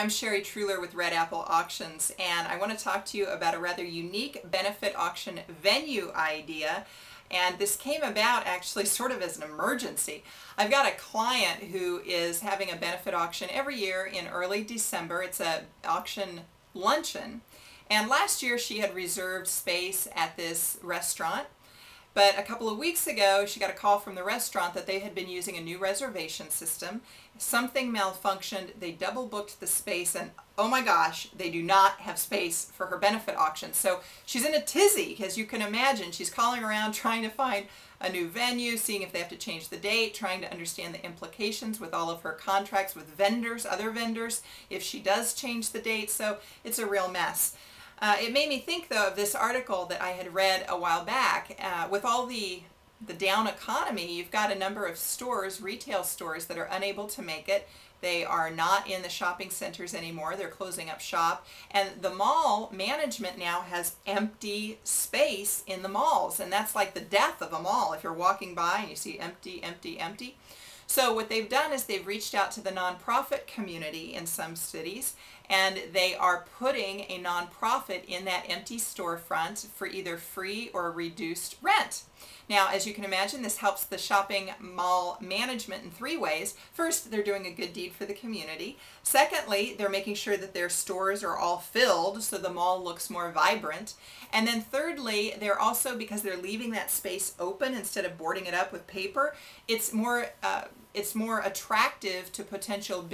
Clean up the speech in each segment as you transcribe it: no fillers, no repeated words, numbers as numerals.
I'm Sherry Truhlar with Red Apple Auctions, and I want to talk to you about a rather unique benefit auction venue idea. And this came about actually sort of as an emergency. I've got a client who is having a benefit auction every year in early December. It's an auction luncheon. And last year she had reserved space at this restaurant. But a couple of weeks ago, she got a call from the restaurant that they had been using a new reservation system. Something malfunctioned, they double booked the space, and oh my gosh, they do not have space for her benefit auction. So she's in a tizzy, as you can imagine. She's calling around trying to find a new venue, seeing if they have to change the date, trying to understand the implications with all of her contracts with vendors, other vendors, if she does change the date. So it's a real mess. It made me think, though, of this article that I had read a while back. With all the down economy, you've got a number of stores, retail stores, that are unable to make it. They are not in the shopping centers anymore. They're closing up shop. And the mall management now has empty space in the malls. And that's like the death of a mall. If you're walking by and you see empty, empty, empty. So what they've done is they've reached out to the nonprofit community in some cities, and they are putting a nonprofit in that empty storefront for either free or reduced rent. Now, as you can imagine, this helps the shopping mall management in three ways. First, they're doing a good deed for the community. Secondly, they're making sure that their stores are all filled so the mall looks more vibrant. And then thirdly, they're also, because they're leaving that space open instead of boarding it up with paper, it's more attractive to potential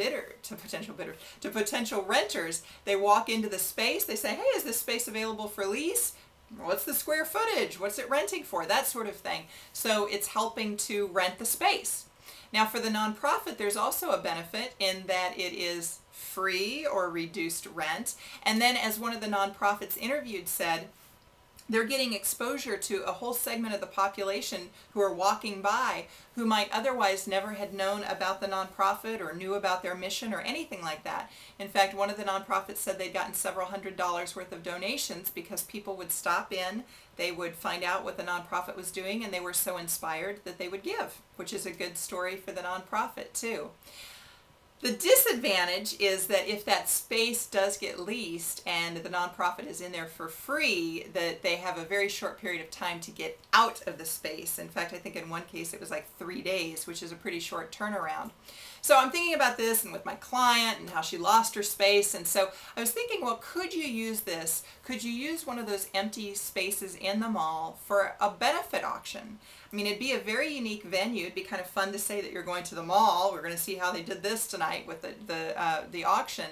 renters. They walk into the space, they say, hey, is this space available for lease? What's the square footage? What's it renting for? That sort of thing. So it's helping to rent the space. Now for the nonprofit, there's also a benefit in that it is free or reduced rent. And then, as one of the nonprofits interviewed said, they're getting exposure to a whole segment of the population who are walking by who might otherwise never had known about the nonprofit or knew about their mission or anything like that. In fact, one of the nonprofits said they'd gotten several $100s worth of donations because people would stop in, they would find out what the nonprofit was doing, and they were so inspired that they would give, which is a good story for the nonprofit too. The disadvantage is that if that space does get leased and the nonprofit is in there for free, that they have a very short period of time to get out of the space. In fact, I think in one case it was like 3 days, which is a pretty short turnaround. So I'm thinking about this and with my client and how she lost her space, and so I was thinking, well, could you use this? Could you use one of those empty spaces in the mall for a benefit auction? I mean, it'd be a very unique venue. It'd be kind of fun to say that you're going to the mall. We're going to see how they did this tonight with the auction.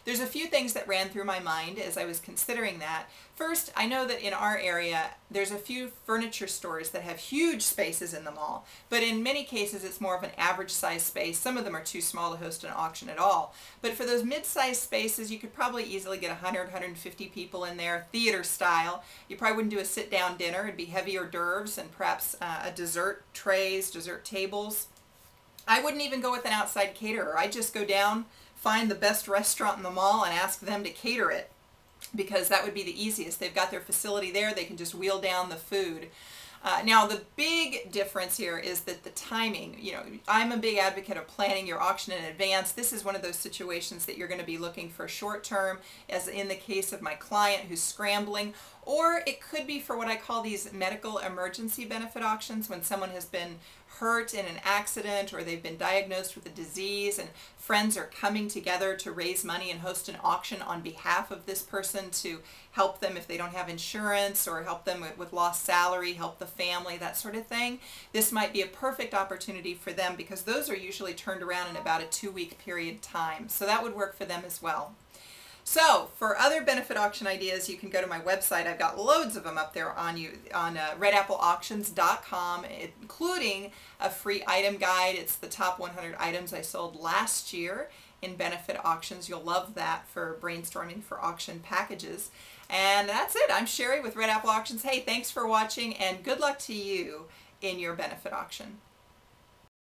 There's a few things that ran through my mind as I was considering that. First, I know that in our area, there's a few furniture stores that have huge spaces in the mall, but in many cases it's more of an average size space. Some of them are too small to host an auction at all. But for those mid-sized spaces, you could probably easily get 100, 150 people in there, theater style. You probably wouldn't do a sit-down dinner. It'd be heavy hors d'oeuvres and perhaps a dessert trays, dessert tables. I wouldn't even go with an outside caterer. I'd just go down, find the best restaurant in the mall and ask them to cater it, because that would be the easiest. They've got their facility there. They can just wheel down the food. Now, the big difference here is that the timing, I'm a big advocate of planning your auction in advance. This is one of those situations that you're going to be looking for short term, as in the case of my client who's scrambling, or it could be for what I call these medical emergency benefit auctions, when someone has been hurt in an accident or they've been diagnosed with a disease and friends are coming together to raise money and host an auction on behalf of this person to help them if they don't have insurance, or help them with lost salary, help the family, that sort of thing. This might be a perfect opportunity for them because those are usually turned around in about a 2-week period time. So that would work for them as well. So for other benefit auction ideas, you can go to my website. I've got loads of them up there on redappleauctions.com, including a free item guide. It's the top 100 items I sold last year in benefit auctions. You'll love that for brainstorming for auction packages. And that's it. I'm Sherry with Red Apple Auctions. Hey, thanks for watching, and good luck to you in your benefit auction.